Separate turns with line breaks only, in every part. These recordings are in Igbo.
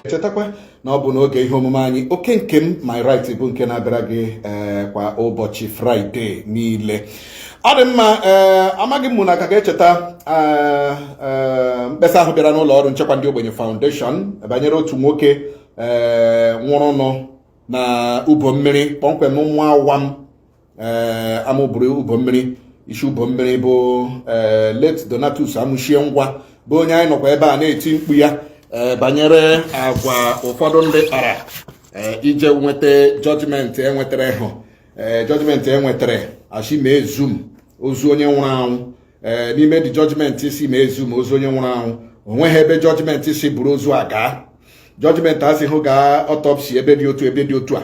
chetakwa na ọ bụ n'oge ihe omume anyị oke nke m my right bụ nke na-abịara gị kwa ụbọchị Fraịde niile. Ọ dị mma, amaghị m na aka ga-echeta mkpesa ahụ bịara n'ụlọ ọrụ nchekwa ndị ogbenye foundation banyere otu nwoke nwụrụnụ na ubo mmiri, kpọmkwem nwa awam amụburu ubo mmiri, isi ubo mmiri bụ late Donatus Amuchie Ngwa, bụ onye anyị nọkwa ebe a na-eti mkpu ya banyere agwa ụfọdụ ndị kpara ije nweta judgment enwetara ịhụ judgment enwetara ashi mee zoom ozu onye nwụrụ anwụ n'ime the judgment si mee zoom ozu onye nwụrụ anwụ. Onweghị ebe judgment si buru ozu aga. Judgment asị hụ gaa autopsy ebe dị otu a.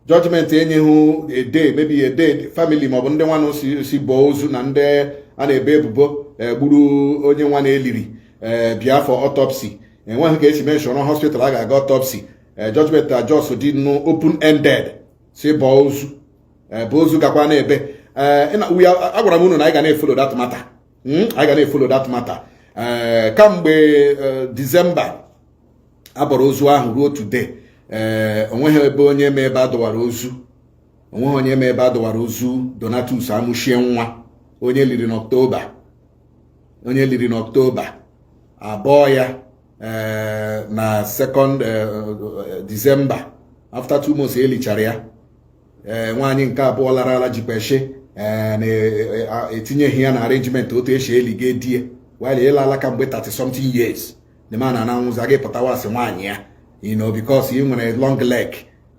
Judgment enyeghị ede maybe ede family maọbụ ndị nwanụ si bụọ ozu na ndị a na-ebe ebubo gburu onye nwa na-eliri bịa for autopsy. Enweghị ka esi menshọn hospital a ga-aga autopsy. Judgment ajọs dị open ended si bụọ ozu bụ ozu gakwa na ebe agwara m unu na anyị ga na-efolo that matter. Anyị ga na-efolo that matter. Kamgbe Disemba abọrọ ozu ahụ ruo today, onweghị ebe onye ma ebe adọwara ozu. Onweghị onye ma ebe adọwara ozu Donatus Amuchie Nwa, onye liri n'Ọktoba abụọ ya na 2nd December after 2 months elichara ya. Nwaanyị nke abụọ lara ala jikweshe etinyeghị ya na arrangement otu esi elige die wale ịlala kamgbe 30 something years. The man announce aga pụtawa asị nwaanyị ya, because ị nwere long leg,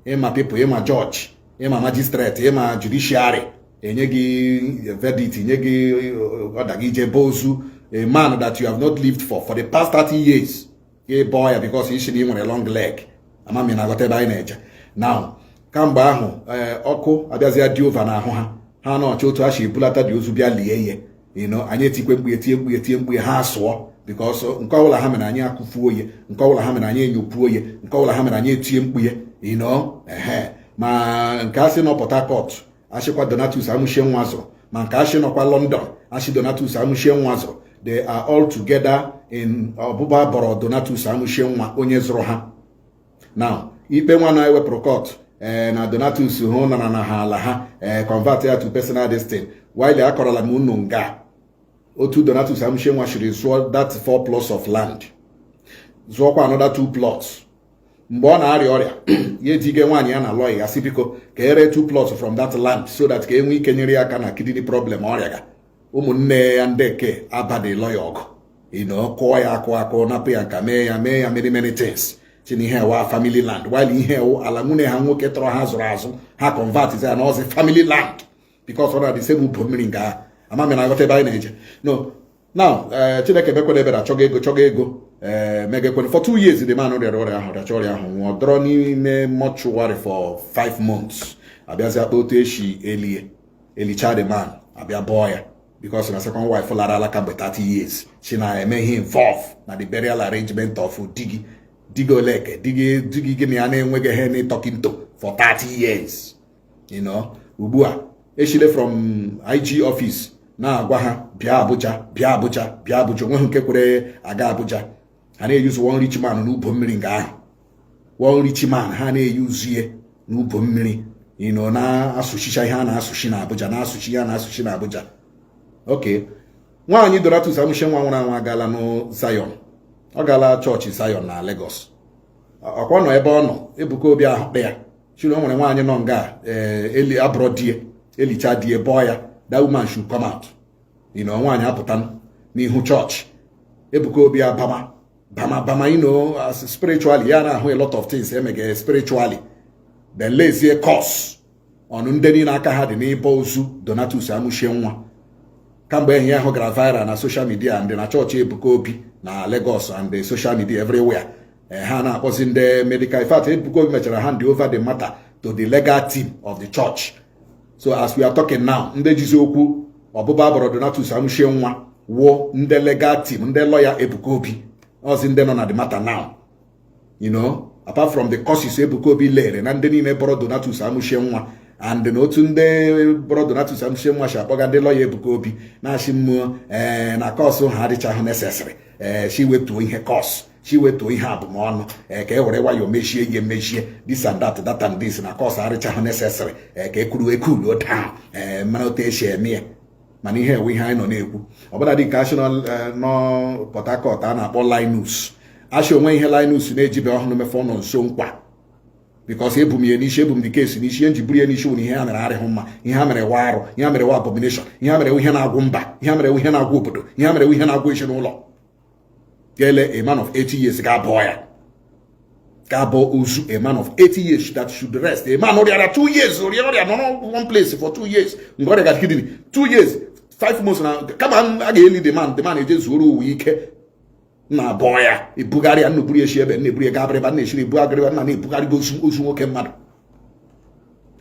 ịma people, ịma judge, ịma magistrate, ịma judiciary, enye gị verdict, enye gị ọda gị jebe ozu a man that you have not lived for the past 30 years. A boy, because isi na ị nwere long leg. Amami na agote ebe anyị na-eje. Now kamgbe ahụ ọkụ abịazịa dị over n'ahụ ha na-ọchọ otu ha si ebulata dị ozu bịa lie ya. Anyị etikwe etie mkpu ha asụọ, because nke ọbụla ha mere anyị akụfuo ya, nke ọbụla ha mere anyị enyopuo ya, nke ọbụla ha mere anyị etie mkpu ya. Ma nke asị nọ Port Harcourt asịkwa Donatus Amuchie Nwa zụrụ, ma nke asị nọkwa London asị Donatus Amuchie Nwa zụrụ. They are all together in ọbụba bọrọ Donatus Amuchie Nwa onye zụrụ ha. Now ikpe nwa na ewepụrụ court na Donatus hụ nara na ha ala ha convert ya to personal destiny. While akọrọla m unu nga otu Donatus Amuchie Nwa shiri zụọ that 4 plots of land, zụọkwa another 2 plots. Mgbe ọ na-arịa ọrịa ya etige nwaanyị ya na lawyer ya si biko ka ere 2 plots from that land so that ka enwe ike nyere ya aka na kidney problem ọrịa ga. Ụmụnne ya ndeke abadị lawyer ọgụ kụọ ya akụ napụ ya nka mee ya many things. Ihe wa family land, while ihe ala nwunye ha nwoke tọrọ ha zụrụ azụ ha convert ya na ọzọ family land because ọ na the same ubo mmiri nga amami na agote ebe anyị na-eje. No, now Chineke bekwere ebere chọga ego megekwen for 2 years. The man rịara ọrịa ahụ nwụọ dọrọ n'ime mortuary for 5 months. Abịazi akpa otu eshi elicha the man abịa bọọ ya because na second wife lara ala kamgbe 30 years. She na emeghị involve na the burial arrangement of Digoleke, digi gini ya na-enweghị ihe ni talking to for 30 years. Ugbu a eshile from IG office na-agwa ha bịa Abuja. Onweghị nke kwere aga Abuja. Ha na-eyuzu one rich man n'ubo mmiri nga ahụ. One rich man ha na-eyuzie n'ubo mmiri na-asụchicha ihe a na-asụchi na Abuja, na-asụchi ya na-asụchi na Abuja. Okay, nwaanyị Donatus Amuchie Nwa nwụrụ anwụ agala na Zion. Ọ gala chọọchị Zion na Lagos. Ọkwa nọ ebe ọ nọ Ebuka Obi ahụ ya chiri o nwere nwaanyị nọ nga eli abụrọ die elicha die bọọ ya. That woman should come out. Nwaanyị apụta n'ihu chọọchị. Ebuka Obi bama as spiritually ya na-ahụ a lot of things emege spiritually. Then lezie course ọnụ ndị niile aka ha dị n'ịbọ ozu Donatus Amuchie Nwa. Kamgbe ihe ahụ gara viral na social media and na chọọchị Ebuka Obi na Lagos and the social media everywhere. Ha na-akpọzi ndị medical. In fact, Ebuka Obi mechara hand over the matter to the legal team of the church. So as we are talking now, ndị jizi okwu ọbụba bọrọ Donatus Amuchie Nwa wo ndị legal team, ndị lawyer Ebuka Obi ozi ndị nọ na the matter now. Apart from the causes Ebuka Obi lere na ndị niile bọrọ Donatus Amuchie Nwa and n'otu ndị bọrọ Donatus Amuchie Nwa shi akpọga ndị lawyer Ebuka Obi na-achị mmụọ na kọsụ ha adịchaghị necessary. Shi wetuo ihe kọsụ chi wetuo ihe abụmọnụ ka e were nwayọọ mechie ihe mechie this and that and this na kọs arịcha ha necessary ka ekulu down mara otu esi eme ya mana ihe ewe ihe anyị nọ na-ekwu ọbụla dị nke ashị nọ Port Harcourt a na-akpọ Linus ashị onwe ihe Linus na-ejibe ọhụrụ mefe ọnọ nso nkwa because ebu m ya n'isi ebu m dị kesi n'isi ihe njiburu ya n'isi wụ na ihe ha mere arịghị mma ihe ha mere wa arụ ihe ha mere wa abomination ihe ha mere ihe na-agwụ mba ihe ha mere ihe na-agwụ obodo ihe ha mere ihe na-agwụ ezinụlọ gele a man of 80 years ga-abụọ ya ga-abụ ozu a man of 80 years that should rest a man ọrịara 2 years ọrịa nọ one place for 2 years mgbe ọrịa ga kidney 2 years 5 months na kama a ga-eli the man eje zuoro uwe ike na abụọ ya ebugharị ya nnuburu eshi ebe na-eburu ya gabịrịba na-eshiri ebu agịrịba na na-ebugharịba ozu nwoke mmadụ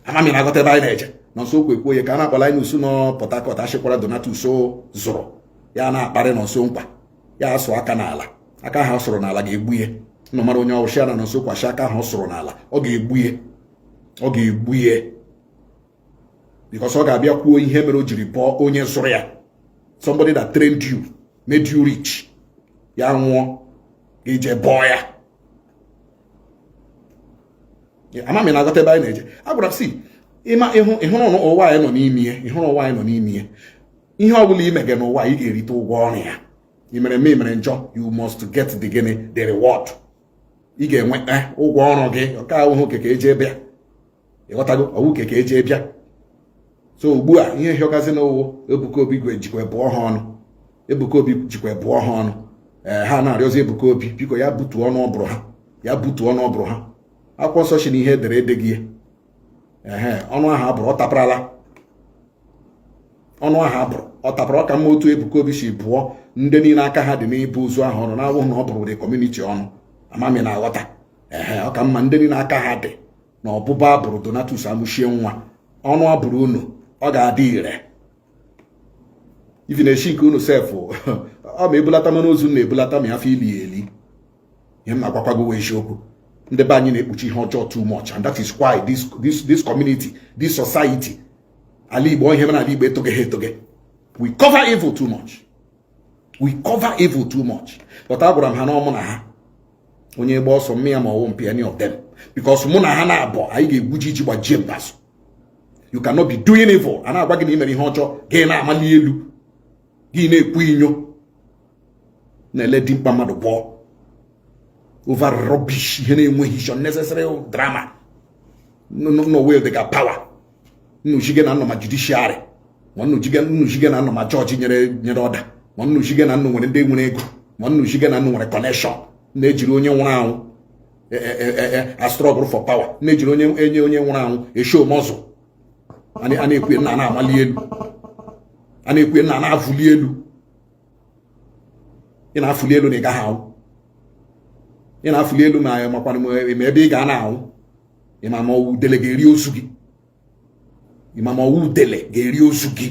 amami na-agọta ebe anyị na-eje na nso okwu ekwu onye ka a na-akpala anyị n'usu nọ Port Harcourt achịkwara Donatus zụrụ ya na-akparị n'ọsọ nkwa ya asụ aka n'ala aka ha sụrụ n'ala ga-egbu ihe nọ mara onye ọwụshị na nso kwashi aka ha sụrụ n'ala ọ ga-egbu ihe because ọ ga-abịa kwuo ihe mere o jiri bụọ onye zụrụ ya somebody that trained you made you rich ya nwụọ ije bọọ ya amami na-agọta ebe anyị na-eje agwara si ịma ịhụrụ ụwa anyị nọ n'ime ya ihe ọ bụla ime gị n'ụwa ị ga-erite ụgwọ ọrụ ya i mere mme mere njọ you must get the reward ị ga-enwe ụgwọ ọrụ gị ọka ahụhụ keke eje bịa ịghọtago ọwụ keke eje bịa so ugbu a ihe hịọgazi n'ụwụ Ebuka Obi jikwa bụọ ha ọnụ ha na-arịọzi Ebuka Obi biko ya butuo ọnụ ọbụrụ ha akwụkwọ nsọ si na ihe edere edeghị ọnụ ahụ abụrụ ọ tapara ọka mma otu Ebuka Obi si bụọ ndị niile aka ha dị n'ibu ozu ahụ ọnụ na-awụghị na ọ bụrụ dị kọmuniti ọnụ amami na-aghọta ọka mma ndị niile aka ha dị na ọbụba abụrụ Donatus amụchie nwa ọnụ abụrụ unu ọ ga-adị ire ivi na-eshi nke unu sefụ ọ ma ebulata mana ozu na-ebulata ma afọ ili eli ihe m na-agwakwago eziokwu ndị be anyị na-ekpuchi ihe ọjọọ too much and that is why this community this society ala Igbo ihe mere ala Igbo etoge we cover evil too much but agwara m ha n'ọmụ na ha onye gba ọsọ mmịa ma ọwụ mpi any of them because mụ na ha na-abụ anyị ga-egbuji iji gbajie mbazụ you cannot be doing evil a na-agwa gị na imere ihe ọjọọ gị na-amali elu gị na-ekwu inyo na-ele dimkpa mmadụ bụọ over rubbish ihe na-enweghị unnecessary drama no way they got power nnujige na nnọ ma judiciary ma nnujige na nnọ ma judge nyere ọda ma nnujige na nnọ nwere ndị nwere ego ma nnujige na nnọ nwere connection na-ejiri onye nwụrụ anwụ a struggle for power na-ejiri onye nwụrụ anwụ eshow muzzle a na-ekwe nna na-amali elu a na-ekwe nna na-afụli elu ị na-afụli elu na ị gaghị ahụ ị na-afụli elu ma makwana ma ebe ị ga na-ahụ ịma ma udele ga-eri ozu gị ịma ma udele ga-eri ozu gị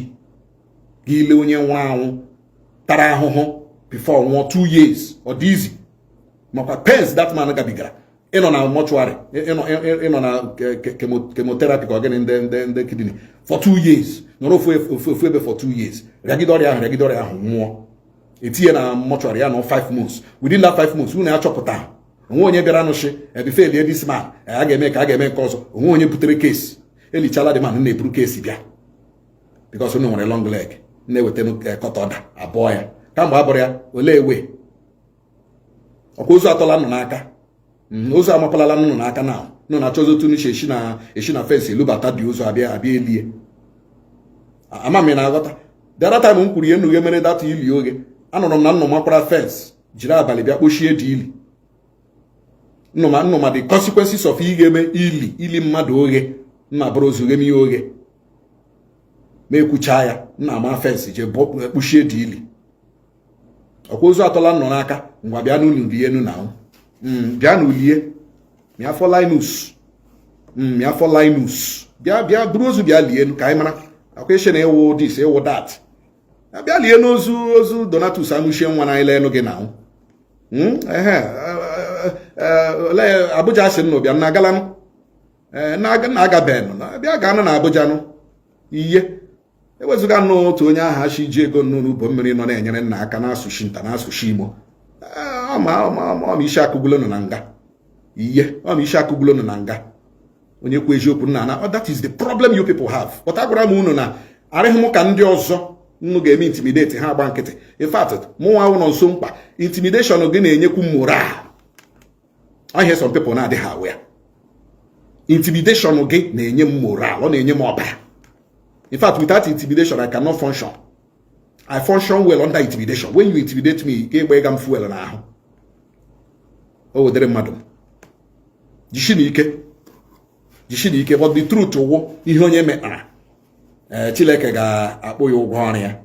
gị ile onye nwụrụ anwụ tara ahụhụ before nwụọ 2 years ọ dị izi makwa pens that man gabigara ịnọ na mortuary ịnọ na chemotherapy ka ọ gịnị ndị kidney for 2 years nọrọ ofu ebe for 2 years rịagide ọrịa ahụ nwụọ etinye na mortuary ya nọ 5 months within that 5 months unu achọpụta onwe onye bịara nụchi ebife this man a ga-eme nke ọzọ onwe onye butere kesi elichala dị man na-eburu kesi bịa because unu nwere long leg na-eweta kọtọda abụọ ya kamgbe abụrụ ya olee ewe ọkwa ozu atọla nnụ n'aka ozu amapalala nnụ n'aka na nụ na-achọzi otu nuche eshi na fensị elubata dị ozu abịa elie amami na-aghọta the other time m kwuru ihe nnughe mere data ili oge anụrụ m na nnụ makwara fensị jiri abalị bịa kpochie dị ili nnụma the consequences of ihe eme ili mmadụ oghe nna bụrụ ozu ghe m ihe oghe ma ekwucha ya nna ama fensị jee kpuchie dị ili ọkwa ozu atọla nnọ n'aka ngwa bịa n'ụlọ lie enu na bịa n'ulie mịafọ Linus bịa buru ozu bịa lie enu ka anyị mara akwa eshe na ewu this ewu that bịa lie n'ozu Donatus amụchie nwa na ile enu gị na Abuja asị nụ bịa na-agaben bịa ga anụ na Abuja nụ ihe ewezụga nnụ otu onye aha chi ji ego nnụ n'ubo mmiri nọ na-enyere nna aka na-asụchi nta na-asụchi Imo isi akụgbulo nọ na nga iye isi akụgbulo nọ na nga onye kwu eziokwu nna that is the problem you people have. But agwara m unu na arịghị m ka ndị ọzọ unu ga-eme intimidate ha agba nkịtị. In fact mụnwa ụlọ nso mkpa intimidation gị na-enyekwu moral. I hear some people na-adịghị aware. Intimidation gị na-enye m moral, ọ na-enye m ọbara. In fact, without intimidation, I cannot function. I function well under intimidation. When you intimidate me, I'm fuel now. Oh, there madam. Jishinike. But the truth, Chileke ga akpo yo gwa ya.